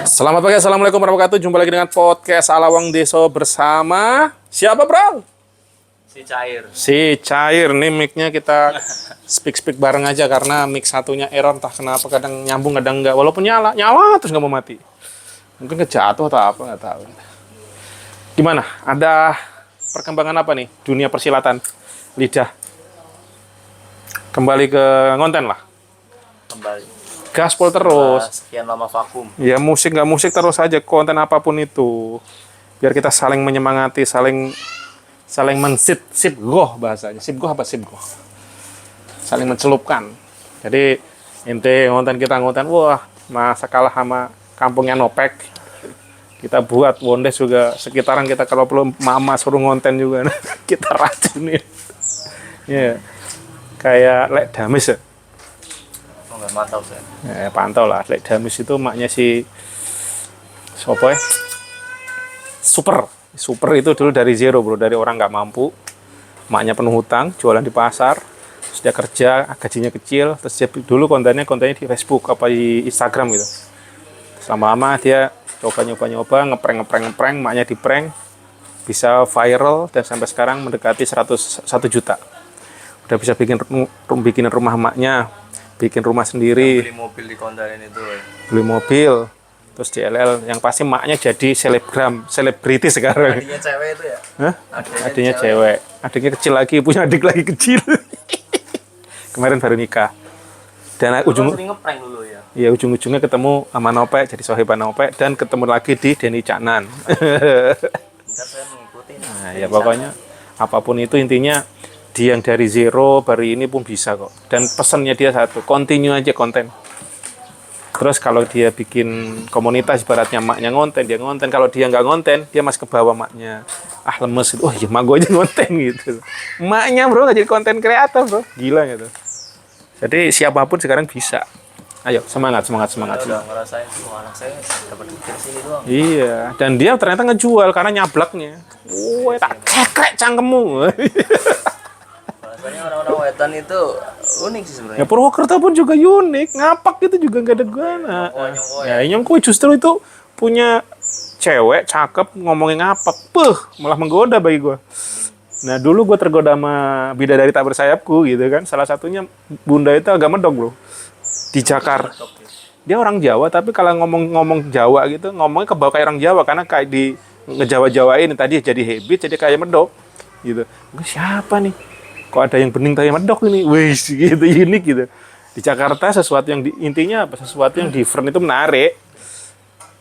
Selamat pagi, assalamualaikum warahmatullahi wabarakatuh. Jumpa lagi dengan podcast Alawang Deso bersama siapa, bro? Si Cair. Nih mic-nya kita speak bareng aja karena mic satunya error, entah kenapa kadang nyambung kadang enggak. Walaupun nyala terus nggak mau mati. Mungkin kejatuh atau apa nggak tahu. Gimana? Ada perkembangan apa nih dunia persilatan lidah? Kembali ke ngonten lah. Kembali Gaspol terus. sekian lama vakum. Ya musik nggak musik terus aja, konten apapun itu. Biar kita saling menyemangati, saling sipgoh bahasanya. Sipgoh apa sipgoh? Saling mencelupkan. Jadi ente ngonten kita ngonten, wah masa kalah sama kampungnya Nopek. Kita buat Wondes juga sekitaran kita, kalau perlu mama suruh ngonten juga kita racunin. Ya. Kayak Lek Damis ya. Nggak mantap saya. Pantau lah, Lek Damis itu maknya si sopo ya? Super itu dulu dari zero bro, dari orang nggak mampu, maknya penuh hutang, jualan di pasar, terus dia kerja, gajinya kecil, terus dia dulu kontennya di Facebook apa di Instagram gitu. Lama-lama dia coba nyoba ngeprank, maknya di prank, bisa viral dan sampai sekarang mendekati 1 juta. Udah bisa bikin rumah maknya, bikin rumah sendiri, Beli mobil di konten itu. beli mobil, terus di LL, yang pasti maknya jadi selebriti sekarang. Adiknya cewek itu ya? Hah? Adiknya cewek, adiknya kecil lagi, punya adik lagi kecil. Kemarin baru nikah. Dan Sering ngeprank dulu ya? ya ujung-ujungnya ketemu sama Nopek, jadi sohiban Nopek, dan ketemu lagi di Denny Caknan. Bentar saya mengikuti. Nah, ya pokoknya apapun itu intinya dia yang dari zero baru ini pun bisa kok. Dan pesannya dia satu, continue aja konten. Terus kalau dia bikin komunitas ibaratnya maknya ngonten, dia ngonten. Kalau dia nggak ngonten, dia masih ke bawah maknya. Ah lemes gitu, oh ya mak gue aja ngonten gitu. Maknya bro nggak jadi konten kreator bro, gila gitu. Jadi siapapun sekarang bisa. Ayo semangat. Saya udah ngerasain tuh anak saya dapat duit sini doang. Iya, dan dia ternyata ngejual karena nyablaknya. Woi tak kekrek cangkemmu. Rasanya orang-orang wetan itu unik sih sebenarnya. Ya Purwokerto pun juga unik, ngapak itu juga nggak ada guna. Ya nyongko justru itu punya cewek cakep ngomongin ngapak, malah menggoda bagi gue. Nah dulu gue tergoda sama bidadari tak bersayapku gitu kan, salah satunya bunda itu agak medok bro, di Jakarta. Dia orang Jawa tapi kalau ngomong Jawa gitu, ngomongnya kebawa kayak orang Jawa karena kayak di ngejawa-jawain tadi jadi habit, jadi kayak medok gitu. Gue siapa nih? Kok ada yang bening tapi medok ini, wih gitu, unik gitu. Di Jakarta sesuatu yang intinya apa? Sesuatu yang different itu menarik.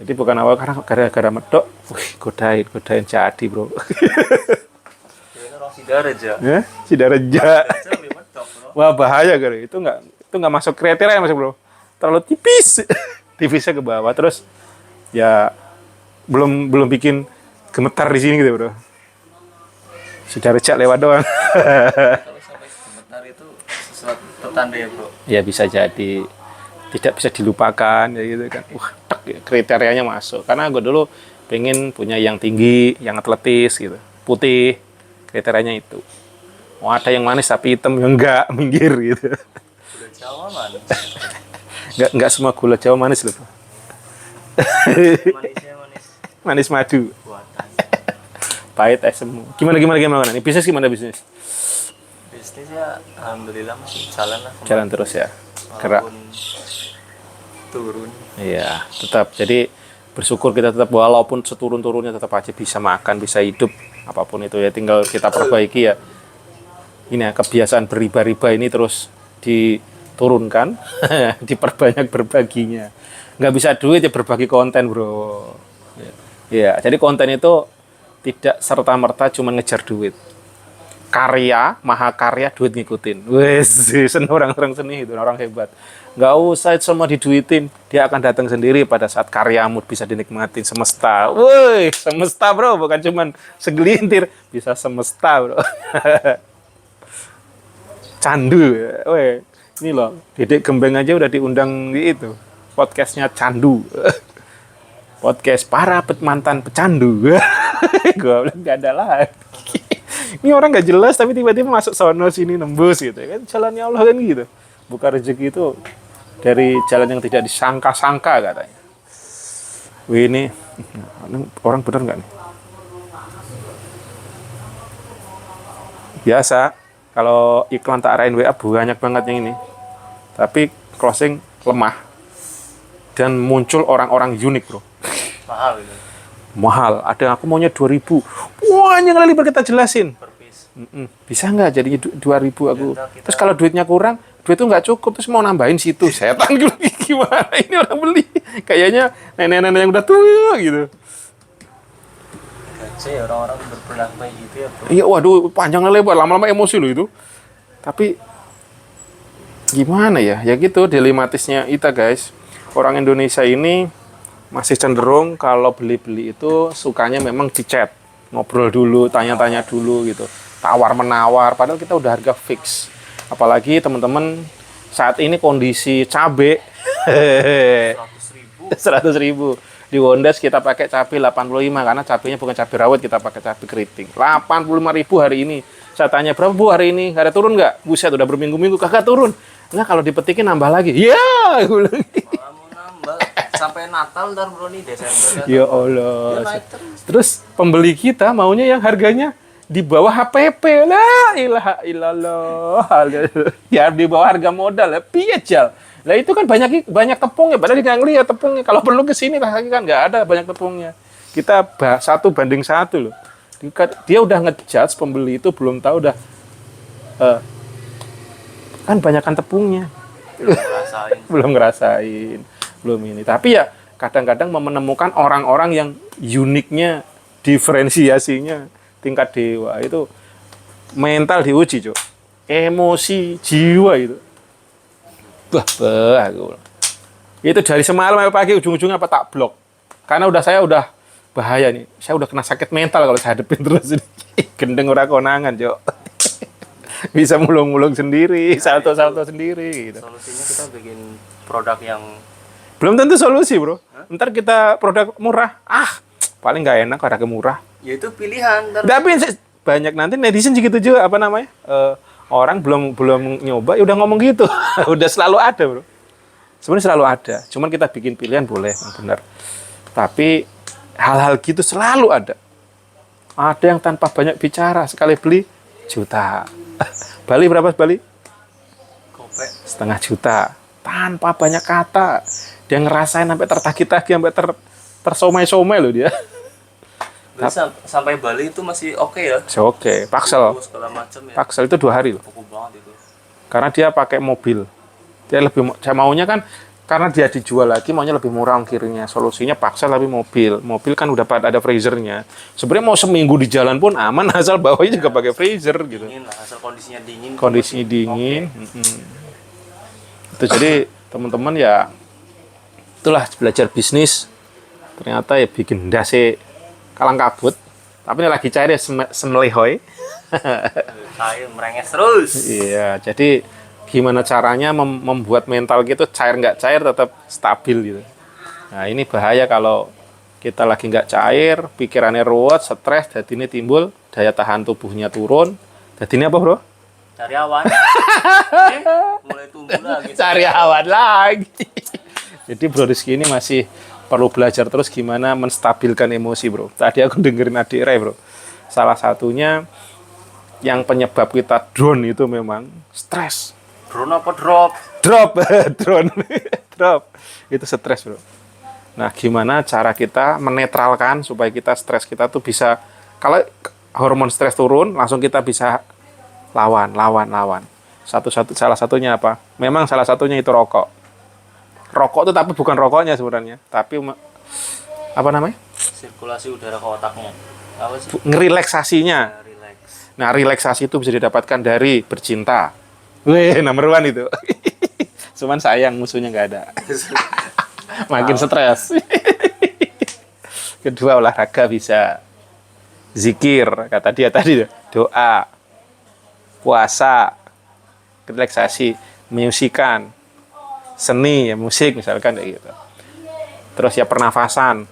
Jadi bukan awal karena gara-gara medok, wih godain jadi bro. Ini orang Sidareja. Ya, Sidareja. Sidareja lebih medok bro. Wah bahaya kali, itu nggak masuk kriteria masuk bro. Terlalu tipis, tipisnya ke bawah. Terus ya belum bikin gemetar di sini gitu bro. Sidareja lewat doang. Kalau sampai sebentar itu sesuatu petanda ya bro. Ya bisa jadi tidak bisa dilupakan ya gitu kan. Tak, ya, kriterianya masuk. Karena gue dulu pengen punya yang tinggi, yang atletis gitu, putih, kriterianya itu. Mau ada yang manis tapi hitam yang enggak, minggir gitu. Udah Jawa manis. Enggak semua gula Jawa manis loh. Manisnya manis Manis madu, buatan. pahit asem. Gimana nih? Bisnis gimana bisnis? Bisnis ya alhamdulillah masih jalan lah. Jalan terus ya. Gerak. Walaupun turun. Iya, tetap. Jadi bersyukur kita tetap walaupun seturun-turunnya tetap aja bisa makan, bisa hidup, apapun itu ya tinggal kita perbaiki ya. Ini ya kebiasaan beriba-riba ini terus diturunkan, diperbanyak berbaginya. Nggak bisa duit ya berbagi konten, bro. Ya, jadi konten itu tidak serta-merta cuma ngejar duit. Karya, mahakarya, duit ngikutin. Wes, orang-orang seni itu, orang hebat. Nggak usah semua diduitin, dia akan datang sendiri pada saat karyamu bisa dinikmatin semesta. Woi, semesta bro, bukan cuman segelintir, bisa semesta bro. Candu, woi, ini loh, Dedek Gembeng aja udah diundang di itu, podcastnya Candu. Podcast para mantan pecandu. Gue bilang gak ada lagi. Ini orang gak jelas tapi tiba-tiba masuk sono sini nembus gitu kan, jalannya Allah kan gitu. Buka rezeki itu dari jalan yang tidak disangka-sangka katanya. Wih, ini orang bener nggak nih? Biasa, kalau iklan tak arahin WA banyak banget yang ini. Tapi closing lemah. Dan muncul orang-orang unik, bro. Mahal gitu. Mahal, ada aku maunya 2.000. Wah, yang kali kita jelasin. Per piece. Bisa nggak jadinya 2.000 aku? Kita- Terus kalau duitnya kurang, duit itu nggak cukup, terus mau nambahin situ. Setan gitu, gimana ini orang beli? Kayaknya nenek-nenek yang udah tua gitu. Gace orang-orang berperilaku kayak gitu ya, bro. Iya, waduh, panjang lebar, lama-lama emosi loh itu. Tapi gimana ya? Ya gitu, dilematisnya kita guys. Orang Indonesia ini masih cenderung kalau beli-beli itu sukanya memang di chat. Ngobrol dulu, tanya-tanya dulu gitu. Tawar-menawar, padahal kita udah harga fix. Apalagi teman-teman saat ini kondisi cabe 100.000. 100.000. Di Wondas kita pakai cabai 85 karena cabenya bukan cabai rawit, kita pakai cabai keriting. 85.000 hari ini. Saya tanya, berapa Bu hari ini? Ada turun nggak? Buset, udah berminggu-minggu kagak turun. Nah, kalau dipetikin nambah lagi. Ya, gue bilang. Malah mau nambah sampai Natal ntar bro nih Desember. Ya Dia Allah. naik terus. Terus pembeli kita maunya yang harganya di bawah HPP. La ilaha illallah. Ya di bawah harga modal ya. Piye jal. Lah itu kan banyak tepungnya, padahal dia nggak ngeliat tepungnya. Kalau perlu ke sini lah kan nggak ada banyak tepungnya. Kita 1:1 loh. Dia udah ngejudge pembeli itu belum tahu udah kan banyakan tepungnya. Ngerasain. Belum ngerasain, belum ini. Tapi ya kadang-kadang menemukan orang-orang yang uniknya, diferensiasinya tingkat dewa itu mental diuji, Cok. Emosi, jiwa itu. Aku bilang. Itu dari semalam sampai pagi ujung-ujungnya apa tak blok. Karena saya udah bahaya nih. Saya udah kena sakit mental kalau saya hadepin terus ini. Gendeng ora konangan, Cok. Bisa mulung-mulung sendiri, salto-salto sendiri gitu. Solusinya kita bikin produk yang Belum tentu solusi, bro. Ntar kita produk murah. Paling nggak enak harga murah. ya itu pilihan ntar. Tapi banyak nanti netizen gitu juga, apa namanya? Orang belum nyoba, ya udah ngomong gitu. Udah selalu ada, bro. Sebenarnya selalu ada. Cuman kita bikin pilihan boleh, benar. Tapi hal-hal gitu selalu ada. Ada yang tanpa banyak bicara, sekali beli juta. Bali berapa Bali? Kopek. 1,5 juta. Tanpa banyak kata. Dia ngerasain sampai tertagih-tagih, sampai tersomai-somai loh dia. Sampai Bali itu masih oke ya. Oke, Paksel. Segala macam ya. Paksel itu 2 hari loh. Cukup banget itu. Karena dia pakai mobil. Dia saya maunya kan karena dia dijual lagi maunya lebih murah ongkirnya. Solusinya Paksel tapi mobil. Mobil kan udah ada freezernya. Sebenarnya mau seminggu di jalan pun aman asal bawahnya juga pakai freezer gitu. Dingin lah, asal kondisinya dingin. Kondisinya dingin. Itu jadi teman-teman ya itulah belajar bisnis. Ternyata ya bikin dasi kalang kabut. Tapi ini lagi cair ya semelehoy. Saya merenges terus. Iya, jadi gimana caranya membuat mental gitu cair nggak cair tetap stabil gitu. Nah ini bahaya kalau kita lagi nggak cair, pikirannya ruwet, stres, jadi ini timbul daya tahan tubuhnya turun. Jadi ini apa bro? Cari awan. Mulai tumbuh lagi. Cari awan lagi. Jadi bro Rizky ini masih perlu belajar terus gimana menstabilkan emosi bro. Tadi aku dengerin adik Ray bro. Salah satunya yang penyebab kita down itu memang stres. Drone apa drop? Drone. Drop. Itu stres, bro. Nah, gimana cara kita menetralkan supaya kita stres kita tuh bisa kalau hormon stres turun, langsung kita bisa lawan. Salah satunya apa? Memang salah satunya itu rokok. Rokok itu tapi bukan rokoknya sebenarnya, tapi apa namanya? Sirkulasi udara ke otaknya. Apa sih? Ngerelaksasinya. Relax. Nah, relaksasi itu bisa didapatkan dari bercinta. Wih, nomor 1 itu. Cuman sayang musuhnya nggak ada. Makin stres. Kedua, olahraga bisa. Zikir, kata dia tadi. Doa. Puasa. Relaksasi. Menyusikan. Seni, ya, musik misalkan kayak gitu. Terus ya pernafasan.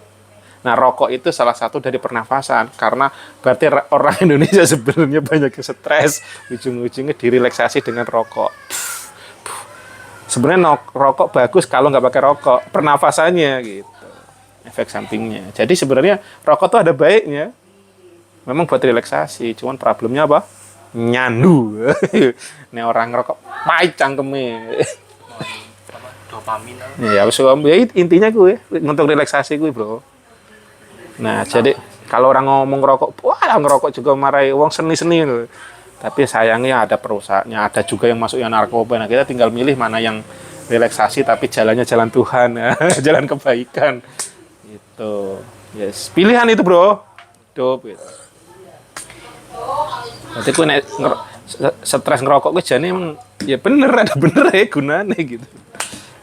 Nah, rokok itu salah satu dari pernafasan. Karena berarti orang Indonesia sebenarnya banyak yang stres. Ujung-ujungnya direlaksasi dengan rokok. Sebenarnya rokok bagus kalau nggak pakai rokok. Pernafasannya gitu. efek sampingnya. Jadi sebenarnya rokok tuh ada baiknya. Memang buat relaksasi, cuman problemnya apa? Nyandu. Ini orang ngerokok pahit cangkeme. Apa dopamin apa? Ya, intinya gue untuk relaksasi gue, Bro. Nah, jadi kalau orang ngomong ngerokok, wah ngerokok juga marahi wong seni-seni gitu. Tapi sayangnya ada perusahaannya, ada juga yang masuk yang narkoba. Nah, kita tinggal milih mana yang relaksasi tapi jalannya jalan Tuhan, jalan kebaikan. Gitu. Yes, pilihan itu, Bro. Hidup gitu. Nanti gue stres ngerokok gue jane emang ya bener ada bener ya gunanya gitu.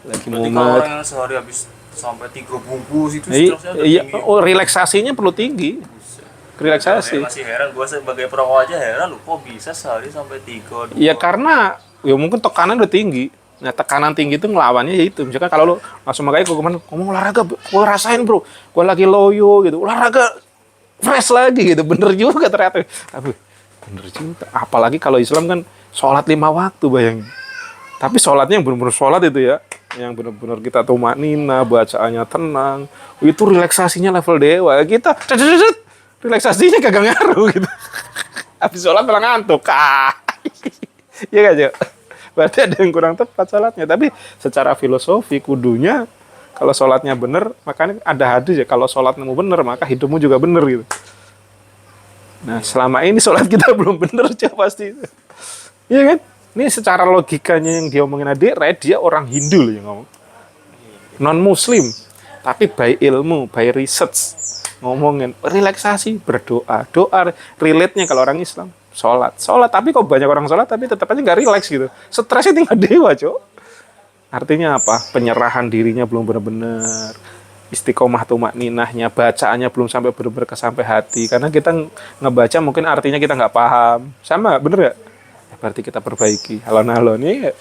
Lagi Berarti kalau mumet. orang yang sehari habis sampai 3 bungkus itu Iya, stresnya udah iya, tinggi. oh relaksasinya perlu tinggi. Relaksasi. Saya masih heran, gue sebagai perokok aja heran loh, kok bisa sehari sampai 3. Ya karena ya mungkin tekanan udah tinggi. Nah tekanan tinggi itu ngelawannya ya itu. Misalkan kalau lu langsung makanya gue kemarin ngomong olahraga, gue rasain bro, gue lagi loyo gitu, olahraga fresh lagi gitu, bener juga ternyata. Tapi bener juga. Apalagi kalau Islam kan sholat 5 waktu bayangin. Tapi sholatnya yang benar-benar sholat itu ya, yang benar-benar kita tumaknina, bacaannya tenang, itu relaksasinya level dewa. Kita relaksasinya kagak ngaruh gitu. Habis sholat malah ngantuk. Iya gak, Jo? Berarti ada yang kurang tepat sholatnya. Tapi secara filosofi kudunya kalau sholatnya bener, makanya ada hadis ya, kalau sholatmu bener, maka hidupmu juga bener gitu. Nah, selama ini sholat kita belum bener aja pasti. Iya kan? Ini secara logikanya yang dia omongin adik, dia orang Hindu loh yang ngomong. Non-Muslim. Tapi by ilmu, by research. Ngomongin relaksasi, berdoa. Doa, relate-nya kalau orang Islam. Sholat. Tapi kok banyak orang sholat, tapi tetap aja nggak relax gitu. Stresnya tinggal dewa, Cok. Artinya apa? Penyerahan dirinya belum benar-benar. Istiqomah tumakninahnya, bacaannya belum sampai benar-benar sampai hati. Karena kita ngebaca mungkin artinya kita nggak paham. Sama, bener ya? Berarti kita perbaiki alon-alon ya.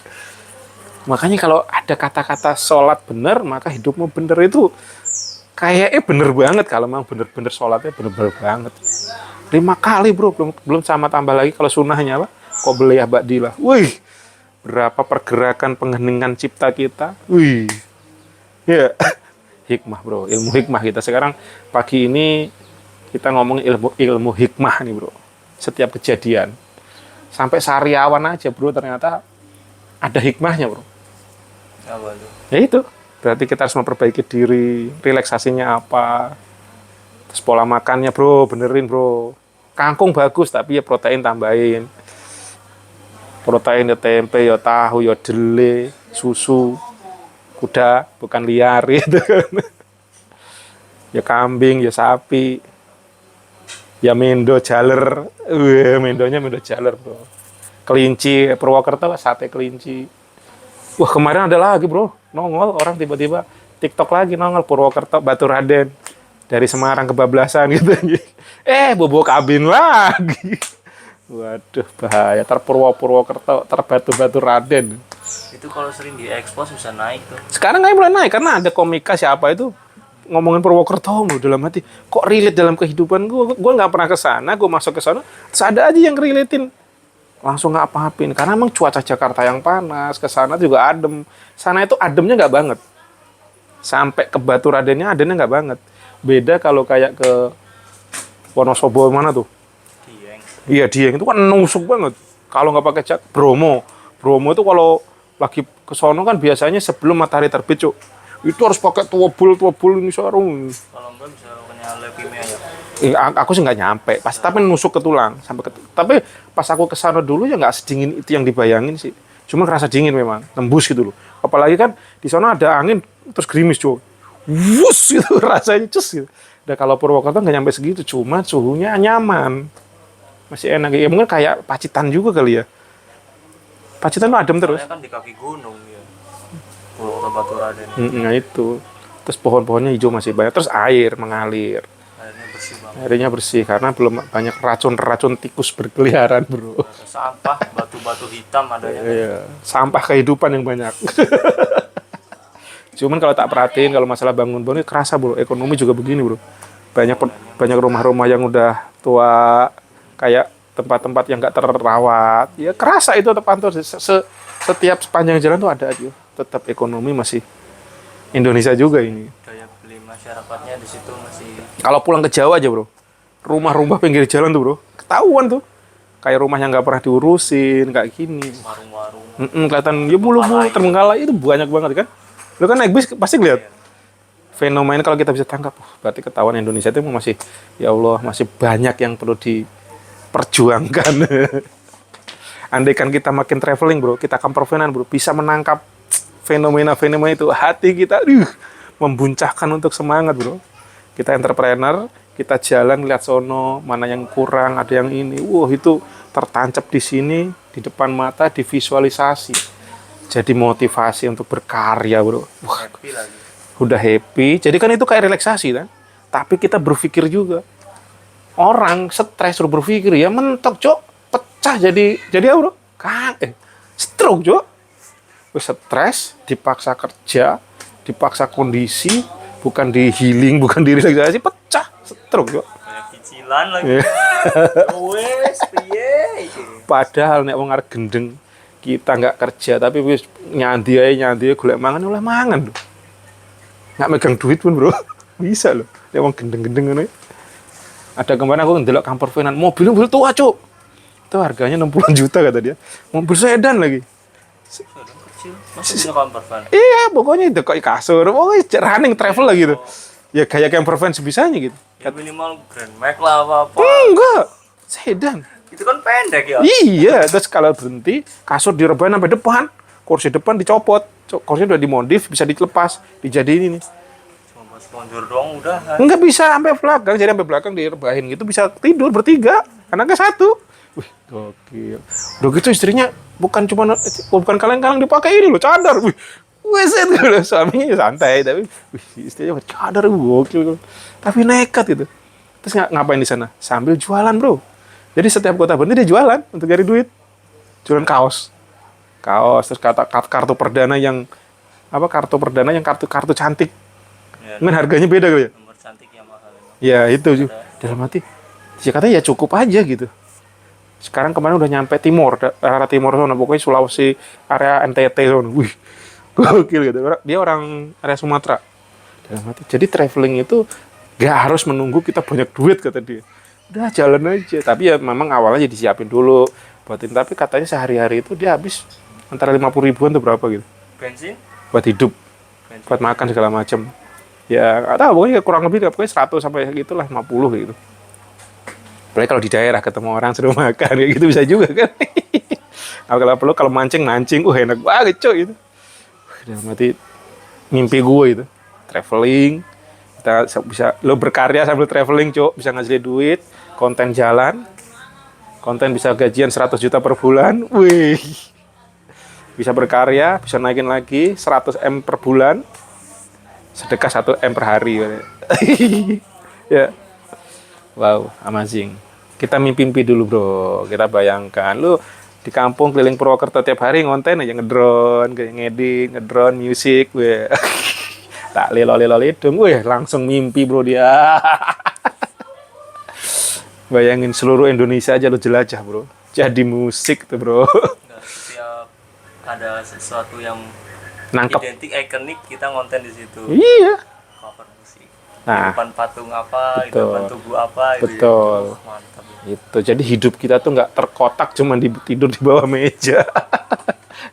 Makanya kalau ada kata-kata sholat bener, maka hidupmu bener itu kayaknya bener banget. Kalau memang bener-bener sholatnya bener-bener banget. 5 kali bro, belum sama tambah lagi kalau sunnahnya apa? Qobliyah ba'dilah. Wih, berapa pergerakan pengheningan cipta kita. Wih, ya hikmah bro, ilmu hikmah kita. Sekarang pagi ini kita ngomongin ilmu hikmah nih bro. Setiap kejadian. Sampai sariawan aja bro, ternyata ada hikmahnya bro. Apa tuh? Ya itu, berarti kita harus memperbaiki diri, relaksasinya apa, terus pola makannya bro, benerin bro. Kangkung bagus, tapi ya protein tambahin. Protein ya tempe, ya tahu, ya dele, susu, kuda, bukan liar gitu kan. Ya kambing, ya sapi. Ya mendo jaler, mendonya mendo jaler bro. Kelinci, Purwokerto sate kelinci. Wah kemarin ada lagi bro, nongol orang tiba-tiba TikTok lagi nongol Purwokerto Batu Raden dari Semarang kebablasan gitu. Bobo kabin lagi. Waduh bahaya, Purwokerto terbatu-batu Raden. Itu kalau sering diekspos bisa naik tuh. Sekarang nggak mulai naik karena ada komika siapa itu ngomongin Purwokerto mulu dalam hati. Kok relate dalam kehidupan gue? Gue nggak pernah ke sana, gue masuk ke sana, terus ada aja yang relatein. Langsung nggak apa-apin. Karena emang cuaca Jakarta yang panas, ke sana juga adem. Sana itu ademnya nggak banget. Sampai ke Batu Radennya ademnya nggak banget. Beda kalau kayak ke Wonosobo mana tuh? Dieng. Iya Dieng itu kan nusuk banget. Kalau nggak pakai Bromo itu kalau lagi ke sono kan biasanya sebelum matahari terbit cuk. Itu harus pakai tuwobul ini sarung. Kalau enggak bisa kena leukemia ya. Aku sih nggak nyampe, tapi nusuk ke tulang tapi pas aku kesana dulu ya nggak sedingin itu yang dibayangin sih, cuma kerasa dingin memang, tembus gitu loh. Apalagi kan di sana ada angin terus gerimis cuy, wus gitu rasanya cus gitu. Dan kalau Purwokerto nggak nyampe segitu, cuma suhunya nyaman, masih enak. Ya mungkin kayak Pacitan juga kali ya. Pacitan tuh adem terus. Soalnya kan di kaki gunung ya. Purwokerto Batu Raden. Nah itu, terus pohon-pohonnya hijau masih banyak, terus air mengalir. Airnya bersih banget. Airnya bersih karena belum banyak racun-racun tikus berkeliaran bro. Sampah, batu-batu hitam adanya. Iya, sampah kehidupan yang banyak. Cuman kalau tak perhatiin kalau masalah bangun-bangun kerasa bro, ekonomi juga begini bro. Banyak rumah-rumah yang udah tua, kayak tempat-tempat yang nggak terawat. Ya kerasa itu terpantau setiap sepanjang jalan tuh ada aja. Tetap ekonomi masih Indonesia juga ini. Daya beli Masyarakatnya di situ masih Kalau pulang ke Jawa aja bro, rumah-rumah pinggir jalan tuh bro, ketahuan tuh. Kayak rumah yang nggak pernah diurusin, kayak gini. warung-warung. Kelihatan ya bulu-bulu terbengkalai itu banyak banget kan. Lu kan naik bis pasti lihat. Fenomena kalau kita bisa tangkap, berarti ketahuan Indonesia itu masih, ya Allah, masih banyak yang perlu diperjuangkan. Andaikan kita makin traveling bro, kita kampervenan bro, bisa menangkap fenomena-fenomena itu, hati kita membuncahkan untuk semangat bro. Kita entrepreneur, kita jalan lihat sono, mana yang kurang, ada yang ini. Wah, itu tertancap di sini, di depan mata, divisualisasi. Jadi motivasi untuk berkarya bro. Wah, Happy lagi. udah happy. Jadi kan itu kayak relaksasi kan. Tapi kita berpikir juga. Orang stres suruh berpikir ya mentok cok. Pecah jadi apa bro? Stroke cok. Wis stres, dipaksa kerja, dipaksa kondisi, bukan di healing, bukan di relaksasi, pecah, stroke cok. Banyak cicilan lagi. Wes, piye iki? Padahal nek wong arep gendeng, kita nggak kerja tapi wis nyandi ae golek mangan oleh mangan lho. Nggak megang duit pun bro, bisa loh. Nek wong gendeng-gendeng ngono. Ada kemarin aku ndelok kampervenan, mobil tua cok. Itu harganya 60 juta kata dia. Mobil sedan lagi. Sedan kecil. Masih punya campervan. Iya, pokoknya itu kok kasur, pokoknya running travel lah gitu. Ya gaya campervan sebisanya gitu. Ya minimal Grand Max lah apa-apa. Enggak, sedan. Itu kan pendek ya. Iya, terus kalau berhenti, kasur direbahin sampai depan, kursi depan dicopot, kursinya udah dimodif, bisa dilepas, dijadiin ini. Cuma sponsor doang udah. Enggak bisa sampai belakang, jadi sampai belakang direbahin gitu, bisa tidur bertiga, anaknya satu. Wih, gokil. Udah gitu istrinya bukan kaleng-kaleng dipakai ini loh, cadar. Wih, weset gitu. Suaminya ya santai, tapi wih, istrinya cadar, gokil. Tapi nekat gitu. Terus ngapain di sana? Sambil jualan bro. Jadi setiap kota berhenti dia jualan untuk cari duit. Jualan kaos, terus kartu perdana yang kartu cantik. Ya, Kan harganya beda gitu ya. nomor cantik yang mahal emang. Ya itu dalam hati. Ya katanya ya cukup aja gitu. Sekarang kemarin udah nyampe timur, area timur sana, pokoknya Sulawesi, area NTT sana. Wih, gokil gitu. Dia orang area Sumatera. Dalam hati. Jadi traveling itu gak harus menunggu kita banyak duit kata dia. Udah jalan aja. Tapi ya memang awalnya disiapin dulu buatin. Tapi katanya sehari-hari itu dia habis antara 50 ribuan tuh berapa gitu. Bensin? Buat hidup, Bensin. buat makan segala macam. Ya nggak tahu, pokoknya kurang lebih pokoknya 100 sampai gitulah 50 gitu. Apalagi kalau di daerah ketemu orang suruh makan kayak gitu bisa juga kan. Kalau perlu kalau mancing, enak banget coy itu. Udah mati mimpi gue itu. Traveling, kita bisa lo berkarya sambil traveling cok, bisa ngasilin duit, konten jalan, konten bisa gajian 100 juta per bulan, wih, bisa berkarya, bisa naikin lagi 100 M per bulan, sedekah 1 M per hari, ya, wow, amazing. Kita mimpi dulu bro, kita bayangkan, lu di kampung keliling Purwokerto tiap hari ngonten aja ngedrone, ngedit, ngedrone, musik, weh. Tak lelo-lelo dong, weh langsung mimpi bro dia. Bayangin seluruh Indonesia aja lu jelajah bro. Jadi musik tuh bro. Nggak, setiap ada sesuatu yang Nangkep. identik, ikonik, kita ngonten di situ. Iya. Cover musik. Nah, Di depan patung apa, di betul. depan tugu apa. Gitu Betul. ya. Mantap. Itu. Jadi hidup kita tuh nggak terkotak cuman tidur di bawah meja.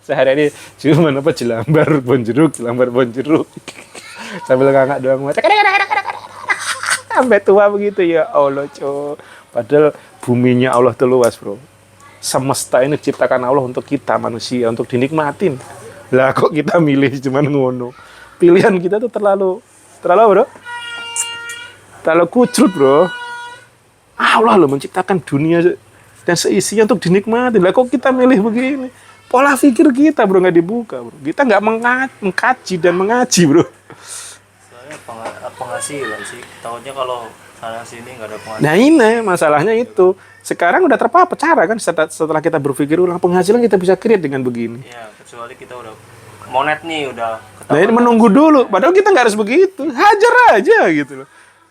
Sehari-hari cuman apa jelambar bonjeruk. Sambil ngangkat doang. Sampai tua begitu ya Allah coy. Padahal buminya Allah tuh luas bro. Semesta ini diciptakan Allah untuk kita manusia, untuk dinikmatin. Lah kok kita milih cuman ngono. Pilihan kita tuh terlalu bro. Terlalu kucut bro. Allah loh menciptakan dunia dan seisinya untuk dinikmati. Lah kok kita milih begini? Pola pikir kita bro nggak dibuka bro. Kita nggak mengkaji dan mengaji bro. Soalnya penghasilan sih. Takutnya kalau sana sini nggak ada penghasilan. Nah ini masalahnya itu. Sekarang udah terpapar cara kan setelah kita berpikir ulang penghasilan kita bisa create dengan begini. Iya, kecuali kita udah monet nih, udah Nah ini ketahuan. menunggu dulu. Padahal kita nggak harus begitu. Hajar aja gitu loh.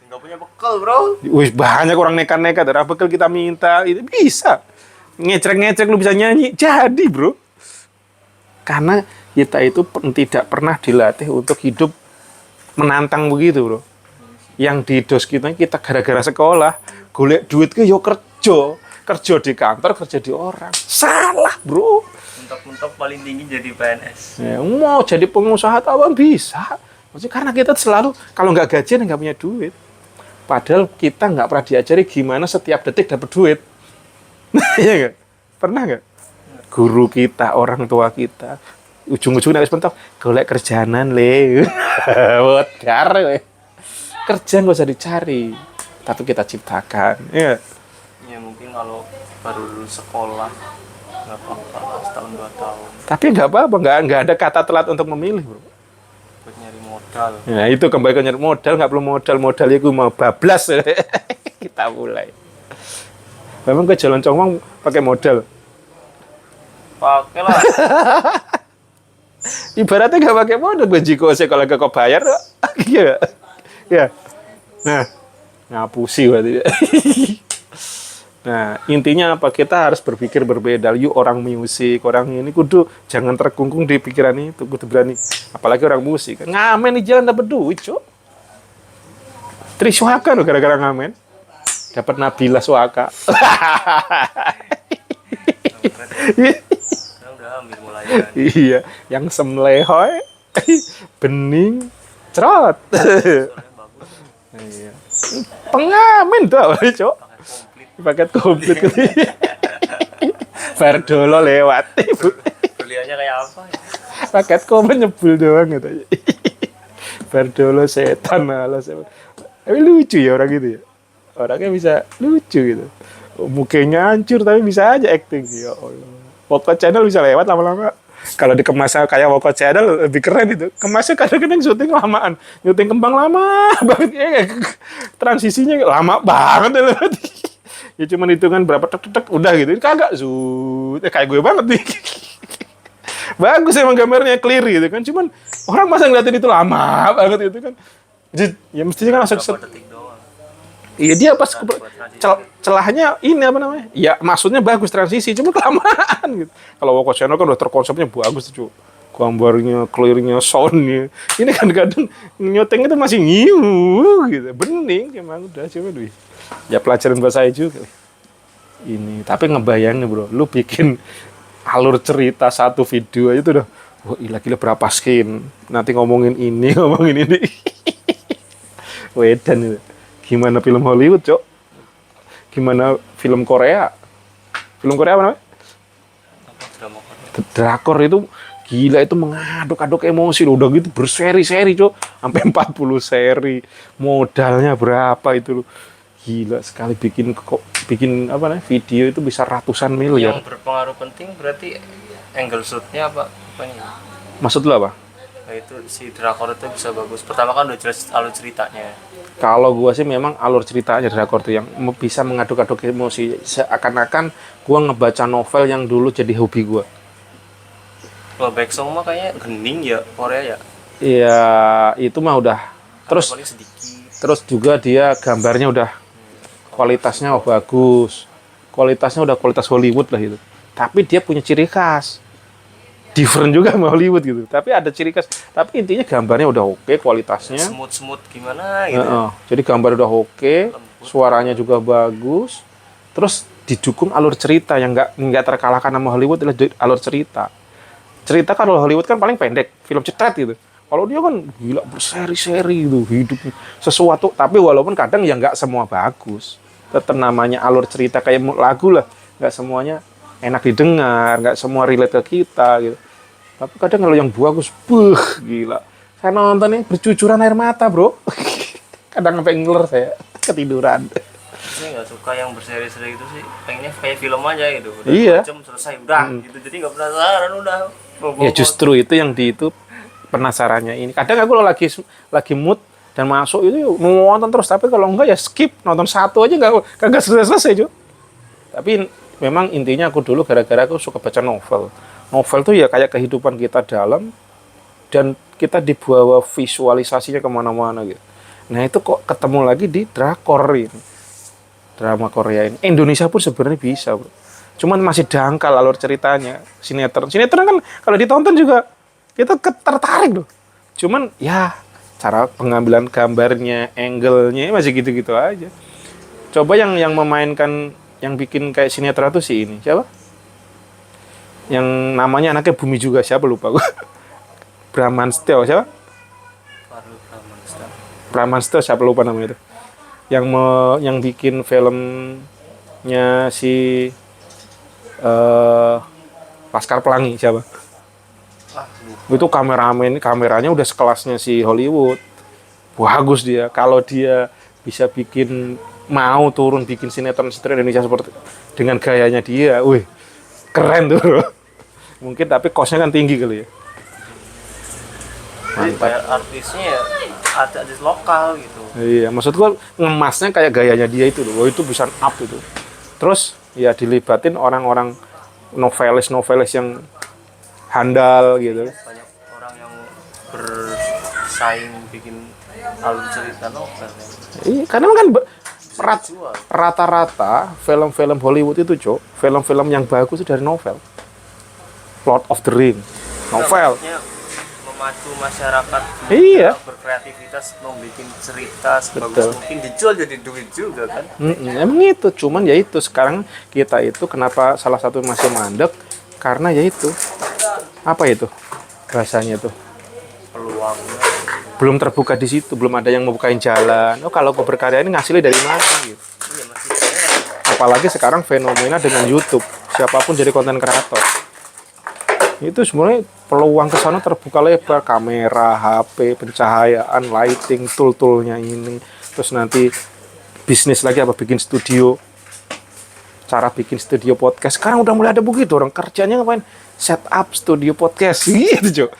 Nggak punya bekal bro. Wih banyak orang nekat-nekat. Dari bekal kita minta itu bisa. Ngecrek-ngecrek lu bisa nyanyi. Jadi bro. Karena kita itu tidak pernah dilatih untuk hidup menantang begitu bro. yang di dos kita gara-gara sekolah golek duit ke yo kerja di kantor, kerja di orang. Salah, bro. Mentok-mentok paling tinggi jadi PNS. Ya, mau jadi pengusaha tawan bisa. Maksudnya karena kita selalu kalau nggak gajian nggak punya duit. Padahal kita nggak pernah diajari gimana setiap detik dapat duit. Iya nggak? Pernah nggak? Guru kita, orang tua kita, ujung-ujungnya harus mentok, golek kerjaanan le. Wedar we. Kerja nggak usah dicari, tapi kita ciptakan. Iya. Ya mungkin kalau baru lulus sekolah nggak apa-apa lah, setahun 2 tahun Tapi nggak apa-apa, nggak ada kata telat untuk memilih, bro. buat nyari modal. Ya itu kembali ke nyari modal, nggak perlu modal itu mau bablas. Kita mulai. Memang ke jalan congong pakai modal. Pakai lah. Ibaratnya nggak pakai modal, bajiko saya kalau nggak kau bayar, iya, ya. Nah, ngapusi berarti. Nah, intinya apa? Kita harus berpikir berbeda. Yuk orang musik, orang ini kudu jangan terkungkung di pikiran itu, kudu berani. Apalagi orang musik. Ngamen di jalan dapat duit, Cuk. Triswaka loh gara-gara ngamen. Dapat Nabila Swaka. Saya udah ambil mulai kan. Iya, yang semlehoy, bening, cerot. Soalnya bagus. Iya. Pengamen tuh awalnya, Cuk. Pakai komplit. Paket komplit gitu. Bardolo lewat. Beliannya kayak apa ya? Paket komen nyebul doang gitu. Bardolo setan lah. Tapi lucu ya orang gitu ya. Orangnya bisa lucu gitu. Mukanya hancur tapi bisa aja acting. Ya Allah. Woko Channel bisa lewat lama-lama. Kalau dikemasnya kayak Woko Channel lebih keren itu. Kemasnya kadang-kadang syuting lamaan. Syuting kembang lama banget. Transisinya lama banget. Ya cuman hitungan berapa tek udah gitu. Kagak kayak gue banget nih. Bagus emang gambarnya clear gitu kan. Cuman orang masa ngeliatin itu lama banget gitu kan. Jadi, ya mestinya kan langsung Berapa detik doang. iya dia pas celahnya ini apa namanya? Ya maksudnya bagus transisi, cuma kelamaan gitu. Kalau Woko Channel kan udah terkonsepnya bagus tuh, gambarnya, clearnya, soundnya. Ini kan kadang nyoteng itu masih ngiu gitu, bening emang udah cuma duit. Ya pelajaran buat saya juga. Ini tapi ngebayangin bro, lu bikin alur cerita satu video aja tuh udah, wah gila berapa skin. Nanti ngomongin ini, ngomongin ini. Wedan itu. Gimana film Hollywood, Cok? Gimana film Korea? Film Korea apa namanya? Apa drama Korea? Drakor itu gila itu mengaduk-aduk emosi loh. Udah gitu berseri-seri, Cok. Sampai 40 seri. Modalnya berapa itu loh. Gila sekali bikin apa namanya? Video itu bisa ratusan miliar. Yang berpengaruh penting berarti angle shootnya apa? Apanya? Maksud lo apa? Nah, itu si drakor itu bisa bagus. Pertama kan udah jelas alur ceritanya. Kalau gua sih memang alur ceritanya drakor tuh yang bisa mengaduk-aduk emosi. Seakan-akan gua ngebaca novel yang dulu jadi hobi gua. Kalau Baeksong mah kayaknya gening ya Korea ya. Iya, itu mah udah. Terus Paling sedikit. terus juga dia gambarnya udah kualitasnya bagus. Kualitasnya udah kualitas Hollywood lah gitu. Tapi dia punya ciri khas. Different juga sama Hollywood gitu. Tapi ada ciri khas. Tapi intinya gambarnya udah oke, kualitasnya. Smooth gimana gitu. Jadi gambar udah oke, suaranya juga bagus. Terus didukung alur cerita yang nggak terkalahkan sama Hollywood adalah alur cerita. Cerita kan kalau Hollywood kan paling pendek, film cetat gitu. Kalau dia kan gila berseri-seri gitu hidupnya sesuatu. Tapi walaupun kadang ya nggak semua bagus. Tetap namanya alur cerita kayak lagu lah, nggak semuanya enak didengar, nggak semua relate ke kita gitu. Tapi kadang kalau yang bagus, gila. Saya nonton nih bercucuran air mata, bro. Kadang sampai ngiler saya, ketiduran. Saya nggak suka yang berseri-seri itu sih. Pengennya kayak film aja gitu. Udah Iya. 2 jam selesai udah gitu. Jadi nggak penasaran udah. Ya justru itu yang di itu penasarannya ini. Kadang aku lagi mood dan masuk itu nonton terus. Tapi kalau enggak ya skip, nonton satu aja kagak selesai, Jo. Tapi memang intinya aku dulu gara-gara aku suka baca novel. Novel tuh ya kayak kehidupan kita dalam dan kita dibawa visualisasinya kemana-mana gitu. Nah itu kok ketemu lagi di drakor ini, drama Korea ini. Indonesia pun sebenarnya bisa, bro. Cuman masih dangkal alur ceritanya. Sinetron kan kalau ditonton juga kita tertarik loh. Cuman ya cara pengambilan gambarnya, angle-nya masih gitu-gitu aja. Coba yang memainkan, yang bikin kayak sinetron tuh si ini siapa? Yang namanya anaknya Bumi juga, siapa lupa gue. Bramantio siapa? Baru Bramantio. Bramantio siapa lupa namanya itu. Yang bikin filmnya si Laskar Pelangi siapa? Itu kameranya udah sekelasnya si Hollywood. Bagus dia. Kalau dia bisa mau turun bikin sinetron Indonesia seperti dengan gayanya dia, wih, keren tuh bro. Mungkin tapi costnya kan tinggi kali ya. Jadi bayar artisnya ya artis lokal gitu. Iya, maksud gua ngemasnya kayak gayanya dia itu loh. Itu bisa up itu. Terus ya dilibatin orang-orang novelis yang handal gitu. Banyak orang yang bersaing bikin alur cerita novel ya. Iya, karena kan rata-rata film-film Hollywood itu, Cok, film-film yang bagus itu dari novel. Lord of the Ring, novel. Maksudnya memacu masyarakat Iya. berkreativitas membuat cerita sebagus Betul. mungkin, dijual jadi duit juga kan. Emang itu, cuman ya itu sekarang kita itu kenapa salah satu masih mandek karena ya itu apa itu bahasanya tuh Peluangnya belum terbuka di situ, belum ada yang membukain jalan. Oh kalau gue berkarya ini ngasilnya dari mana gitu. iya masih banyak. Apalagi sekarang fenomena dengan YouTube, siapapun jadi konten kreator. Itu sebenarnya peluang ke sana terbuka lebar, kamera, HP, pencahayaan, lighting, tool-toolnya ini. Terus nanti bisnis lagi apa bikin studio. Cara bikin studio podcast sekarang udah mulai ada begitu, orang kerjanya ngapain? Setup studio podcast gitu, Cok.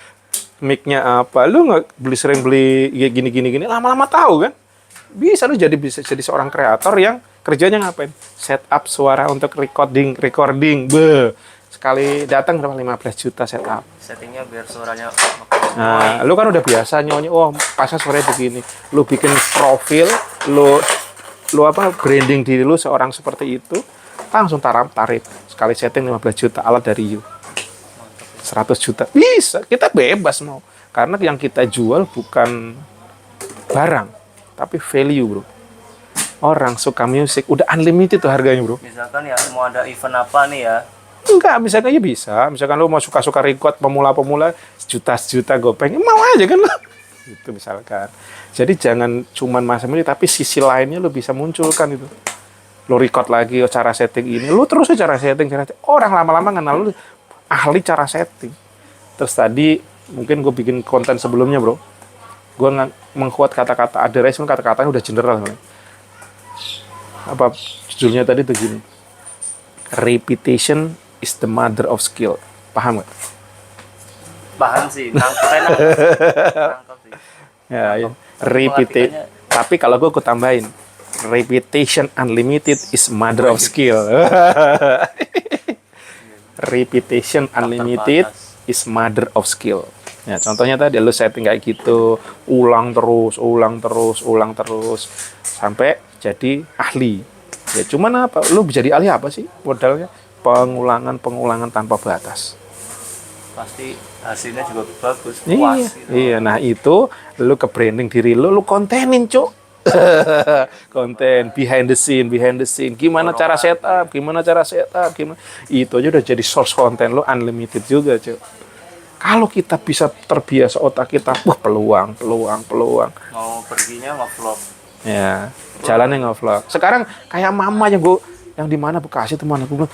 Mic-nya apa? Lu nggak sering beli ya gini lama-lama tahu kan? Bisa bisa jadi seorang kreator yang kerjanya ngapain? Setup suara untuk recording. Sekali datang berapa 15 juta setup. Settingnya biar suaranya Nah, lu kan udah biasa nyonya, oh pasnya suaranya begini. Lu bikin profil, lu branding diri lu seorang seperti itu, langsung tarif. Sekali setting 15 juta, alat dari you. 100 juta. Bisa, kita bebas mau. Karena yang kita jual bukan barang, tapi value, bro. Orang suka musik, udah unlimited tuh harganya, bro. misalkan ya mau ada event apa nih ya, Enggak, misalkan aja bisa. Misalkan lu mau suka-suka record pemula-pemula, sejuta gopeng, mau aja kan lu. Itu misalkan. Jadi jangan cuman masa ini, tapi sisi lainnya lu bisa munculkan itu. Lu record lagi cara setting ini, lu terus aja cara setting. Orang lama-lama kenal lu ahli cara setting. Terus tadi mungkin gue bikin konten sebelumnya, bro. Gue mengkuat kata-kata, ada respon kata-katanya udah general. Apa judulnya tadi tuh gini. Repetition is the mother of skill. Paham gak? paham sih, nangkep sih. Ya. Repeat. Tapi kalau gue tambahin, repetition unlimited is mother of skill. Repetition unlimited is mother of skill. Ya, contohnya tadi lu setting kayak gitu, ulang terus sampai jadi ahli. Ya cuman apa? Lu jadi ahli apa sih? Modalnya pengulangan tanpa batas. Pasti hasilnya juga bagus, Iya, puas gitu. iya. Nah itu lu ke branding diri lu kontenin, Cok. Konten behind the scene. Gimana cara setup, gimana. Itu aja udah jadi source konten lu unlimited juga, Cok. Kalau kita bisa terbiasa otak kita, peluang. Mau perginya nge-vlog. Ya, jalannya nge-vlog. Sekarang kayak mama yang di mana Bekasi teman aku bilang,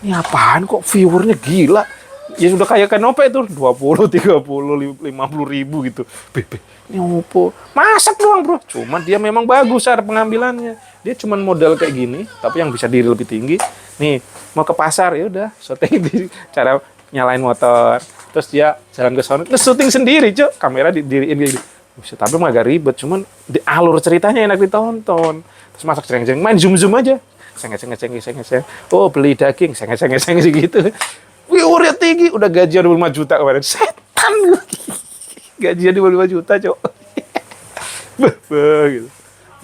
ini apaan kok viewernya gila. Ya sudah kayak Kenope itu 20, 30, 50 ribu gitu. Ini opo? Masak doang, bro. Cuman dia memang bagus cara pengambilannya. Dia cuman modal kayak gini, tapi yang bisa diri lebih tinggi. Nih, mau ke pasar ya udah, syuting di cara nyalain motor. Terus dia jalan ke sana, terus syuting sendiri, Cok. Kamera didiriin gitu. Tapi mah agak ribet, cuman di alur ceritanya enak ditonton. Terus masak ceng-ceng, main zoom aja. Seng. Oh, beli daging, seng gitu. Viewernya tinggi, udah gajian 25 juta kemarin. Setan. Gajian 25 juta, Cok. Gitu.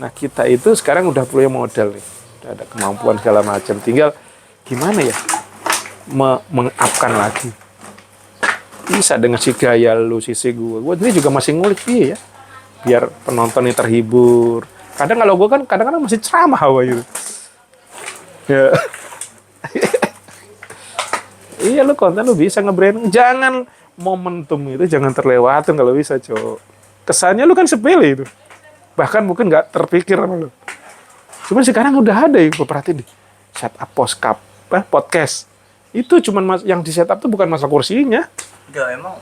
Nah, kita itu sekarang udah punya modal nih. Udah ada kemampuan segala macam. Tinggal gimana ya? Mengupkan lagi. Bisa dengan si gaya lu, sisi gue. Gue ini juga masih ngulik ya. biar penontonnya terhibur. Kadang kalau gue kan kadang-kadang masih ceramah gitu. Ya. Iya, lu konten lu bisa nge-brand. Jangan momentum itu jangan terlewatin kalau bisa, Cok. Kesannya lu kan sepele itu. Bahkan mungkin nggak terpikir sama lu. Cuman sekarang udah ada yang gue perhatiin deh. Setup podcast. Itu cuman yang di setup tuh bukan masalah kursinya. Enggak, emang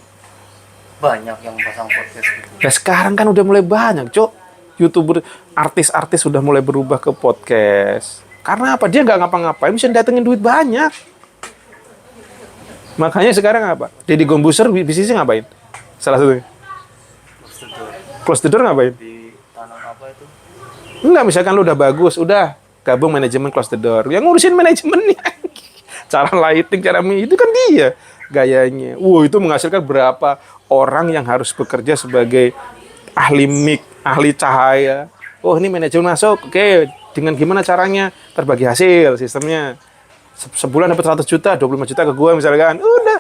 banyak yang pasang podcast gitu. Nah sekarang kan udah mulai banyak, Cok. YouTuber, artis-artis sudah mulai berubah ke podcast. Karena apa? Dia nggak ngapa-ngapain, bisa datengin duit banyak. Makanya sekarang apa? Deddy Corbuzier bisnisnya ngapain? Salah satunya. Close the door ngapain? Di tanam apa itu? Enggak, misalkan lu udah bagus, udah gabung manajemen close the door. Yang ngurusin manajemennya. Cara lighting, cara itu kan dia gayanya. Itu menghasilkan berapa orang yang harus bekerja sebagai ahli mic, ahli cahaya. Oh, ini manajemen masuk. Oke, dengan gimana caranya? Terbagi hasil sistemnya. Sebulan dapat 100 juta, 25 juta ke gue misalkan. Udah.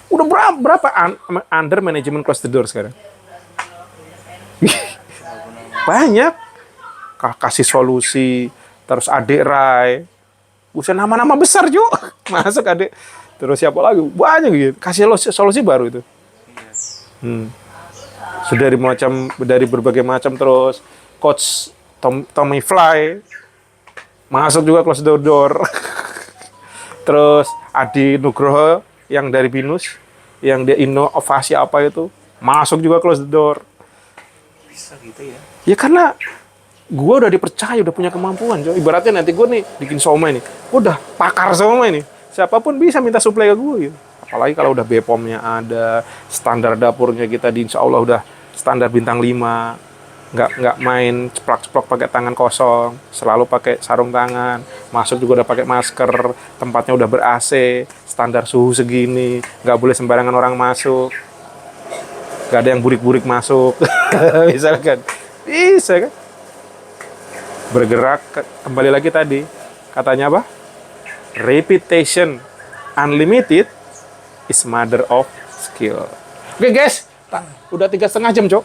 Udah berapa under manajemen close the door sekarang? Banyak. Kasih solusi, terus Adik Rai. Bukan nama-nama besar juga. Masuk Adik. Terus siapa lagi? Banyak gitu. Kasih solusi baru itu. Sudah dari berbagai macam, terus coach Tommy Fly masuk juga close the door. Terus Adi Nugroho yang dari Binus, yang dia inovasi apa itu, masuk juga close the door. Bisa gitu ya? Ya karena gue udah dipercaya, udah punya kemampuan. Ibaratnya nanti gue nih bikin somai nih, gue udah pakar somai nih. Siapapun bisa minta suplai ke gue gitu. Apalagi kalau udah BPOM-nya ada, standar dapurnya kita di insya Allah udah standar bintang 5. Nggak main ceplok-ceplok pakai tangan kosong, selalu pakai sarung tangan, masuk juga udah pakai masker, tempatnya udah ber-AC, standar suhu segini, nggak boleh sembarangan orang masuk, nggak ada yang burik-burik masuk, misalkan. Bisa kan? Bergerak, kembali lagi tadi, katanya apa? Repetition unlimited is mother of skill. Oke guys, udah 3,5 jam, Cok.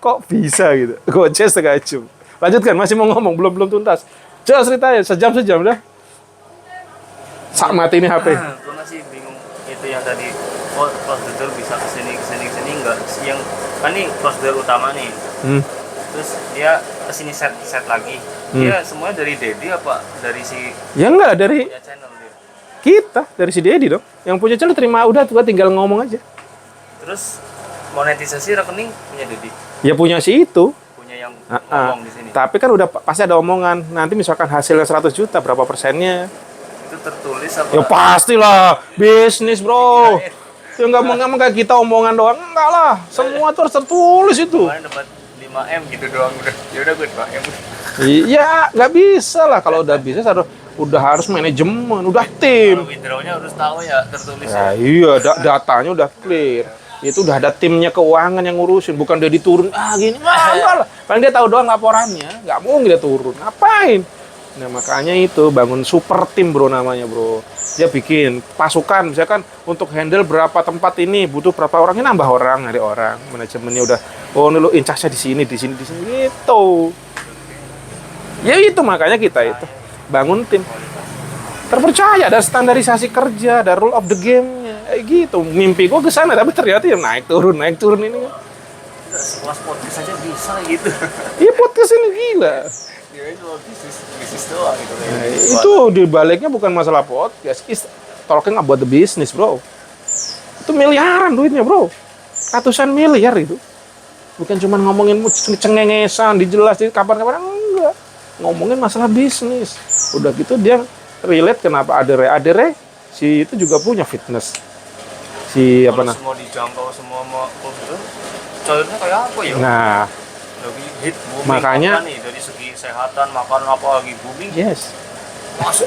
Kok bisa gitu? Goceh 1,5 jam. Lanjutkan, masih mau ngomong, belum tuntas. Coba ceritanya, sejam dah. Sak mati ini HP. Gue masih bingung itu yang tadi. Oh, close the door bisa kesini enggak? Yang kan nih close the door utama nih. Terus dia kesini set lagi. Dia semuanya dari Dedi apa dari si? Ya enggak, dari punya channel dia. Kita, dari si Dedi dong. Yang punya channel terima udah, gua tinggal ngomong aja. Terus monetisasi rekening punya Dedi. Ya punya si itu. Punya yang ngomong di sini. Tapi kan udah pasti ada omongan. Nanti misalkan hasilnya 100 juta, berapa persennya? Itu tertulis apa? Ya pastilah, bisnis bro. Ya nggak kayak kita omongan doang, enggak lah. Semua tuh harus tertulis itu. Kemarin dapat 5M gitu doang udah. Ya udah gue 5M. Iya, nggak bisa lah kalau udah bisnis udah harus manajemen, udah tim. Kalau withdrawnya harus tahu ya tertulis. Ya, iya, datanya udah clear. Itu udah ada timnya keuangan yang ngurusin, bukan dia diturun gini, enggak lah. Paling dia tahu doang laporannya, nggak mungkin dia turun. Ngapain? Nah makanya itu bangun super tim bro namanya bro. Dia bikin pasukan, misalkan untuk handle berapa tempat ini butuh berapa orang, ini nambah orang, ada orang, manajemennya udah, ini lo incasnya di sini gitu. Ya itu makanya kita itu bangun tim terpercaya, ada standarisasi kerja, ada rule of the game-nya, gitu. Mimpi gue ke sana tapi ternyata ya naik turun ini kan. Sekelas podcast aja bisa gitu. Iya podcast ini gila. Ya itu bisnis doang gitu. Nah, itu di baliknya bukan masalah podcast, is talking about the business bro. Itu miliaran duitnya bro, ratusan miliar itu. Bukan cuma ngomongin cengengesan, dijelas di kapan-kapan, enggak. Ngomongin masalah bisnis. Udah gitu dia relate kenapa Adere si itu juga punya fitness. Si apa nah? Semua dijangkau semua mau itu cairnya kayak apa ya? Nah, lagi hit booming makanya apa nih dari segi kesehatan, makan apa lagi booming. Yes. Masuk.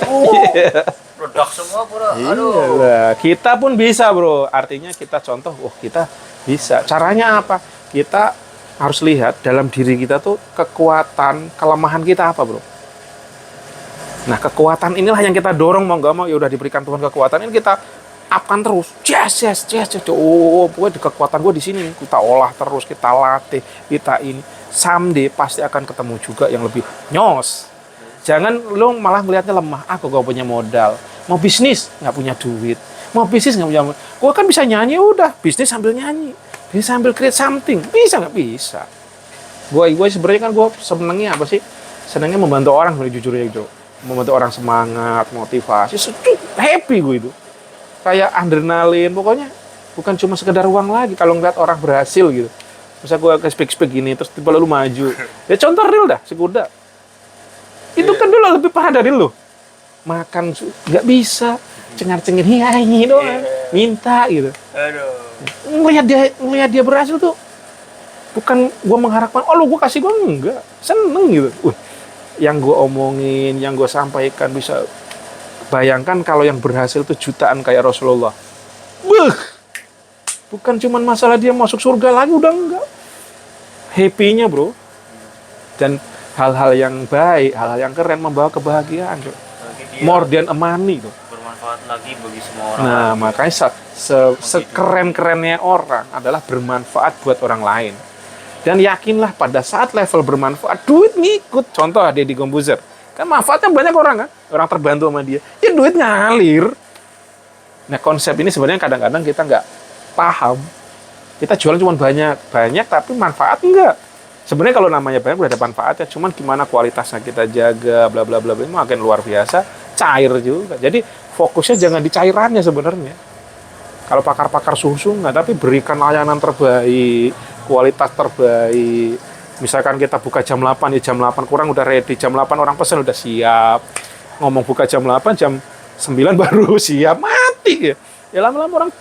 Produk semua pura. Aduh. Iya, kita pun bisa, bro. Artinya kita contoh, kita bisa. Caranya apa? Kita harus lihat dalam diri kita tuh kekuatan, kelemahan kita apa, bro. Nah, kekuatan inilah yang kita dorong mau nggak mau, ya udah diberikan Tuhan kekuatan ini, kita upkan terus, yes. Oh, pokoknya kekuatan gue di sini, kita olah terus, kita latih, kita ini, someday pasti akan ketemu juga yang lebih nyos. Jangan lo malah melihatnya lemah. Aku gak punya modal, mau bisnis nggak punya duit, mau bisnis nggak punya. Gue kan bisa nyanyi, udah bisnis sambil nyanyi, bisa sambil create something, bisa nggak bisa. Gue sebenarnya kan gue senengnya apa sih? Senengnya membantu orang, jujur ya gitu. Membantu orang semangat, motivasi, happy gue itu. Kayak adrenalin, pokoknya bukan cuma sekedar uang lagi kalau ngeliat orang berhasil gitu. Misal gue ke speak gini, terus tiba lu maju. Ya contoh real dah, si kuda. Itu kan dulu lebih parah dari lu. Makan nggak bisa, cengar-cengir nyanyi doang, minta gitu. Aduh. Ngeliat dia berhasil tuh, bukan gue mengharapkan, oh lu gue kasih, gue enggak, seneng gitu. Yang gue omongin, yang gue sampaikan bisa. Bayangkan kalau yang berhasil itu jutaan kayak Rasulullah. Bukan cuma masalah dia masuk surga lagi, udah enggak. Happy-nya bro. Dan hal-hal yang baik, hal-hal yang keren membawa kebahagiaan bro. More than a money tuh. Bermanfaat lagi bagi semua orang. Nah makanya sekeren-kerennya orang adalah bermanfaat buat orang lain. Dan yakinlah pada saat level bermanfaat, duit ngikut. Contoh Deddy Corbuzier. Kan manfaatnya banyak orang kan, orang terbantu sama dia, ya duit ngalir. Nah konsep ini sebenarnya kadang-kadang kita nggak paham. Kita jual cuma banyak tapi manfaat enggak. Sebenarnya kalau namanya banyak udah ada manfaatnya, cuman gimana kualitasnya kita jaga, bla bla bla bla, makin luar biasa, cair juga. Jadi fokusnya jangan di cairannya sebenarnya. Kalau pakar-pakar susu nggak, tapi berikan layanan terbaik, kualitas terbaik. Misalkan kita buka jam 8, ya jam 8 kurang udah ready, jam 8 orang pesen udah siap. Ngomong buka jam 8, jam 9 baru siap, mati ya. Ya lama-lama orang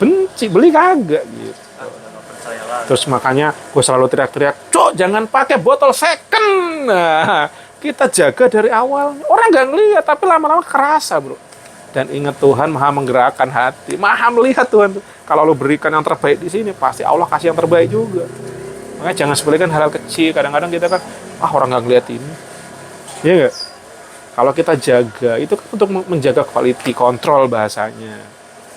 benci, beli kagak gitu. Terus makanya gue selalu teriak-teriak, Cok jangan pakai botol second. Nah, kita jaga dari awal. Orang nggak ngeliat, tapi lama-lama kerasa bro. Dan ingat Tuhan maha menggerakkan hati, maha melihat Tuhan. Kalau lo berikan yang terbaik di sini, pasti Allah kasih yang terbaik juga. Makanya jangan sepelekan hal-hal kecil. Kadang-kadang kita kan, orang nggak ngeliat ini. Iya nggak? Kalau kita jaga, itu kan untuk menjaga quality control bahasanya.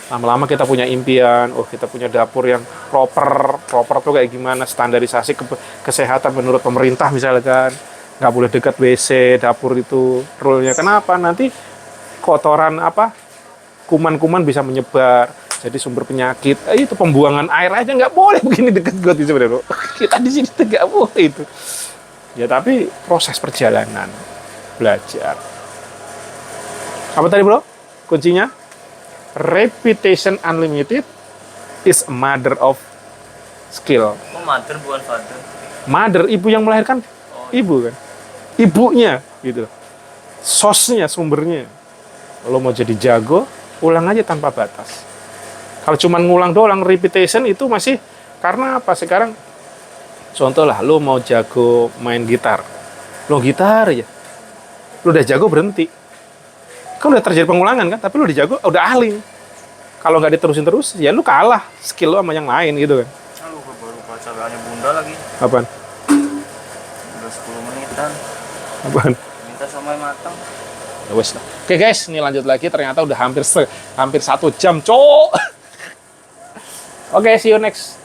Lama-lama kita punya impian, kita punya dapur yang proper tuh kayak gimana, standarisasi kesehatan menurut pemerintah misalkan. Nggak boleh dekat WC, dapur itu rule-nya. Kenapa? Nanti kotoran kuman-kuman bisa menyebar. Jadi sumber penyakit, itu pembuangan air aja nggak boleh begini dekat got itu sebenarnya. Kita di sini nggak boleh itu. Ya tapi proses perjalanan belajar. Apa tadi bro? Kuncinya reputation unlimited is a mother of skill. Oh, mother bukan father. Mother, ibu yang melahirkan, ibu kan. Ibunya gitu. Sosnya, sumbernya. Lo mau jadi jago, ulang aja tanpa batas. Kalau cuma ngulang doang, repetition itu masih karena apa? Sekarang contoh lah, lo mau jago main gitar, lo gitar aja, lo udah jago berhenti, kan udah terjadi pengulangan kan? Tapi lo udah jago, udah ahli. Kalau nggak diterusin terus, ya lo kalah skill lo sama yang lain gitu kan? Lu baru baca lagunya Bunda lagi. Apaan? Udah 10 menitan. Apaan? Minta somai matang. Ya wes lah. Oke guys, ini lanjut lagi. Ternyata udah hampir 1 jam, cowok. Oke, see you next.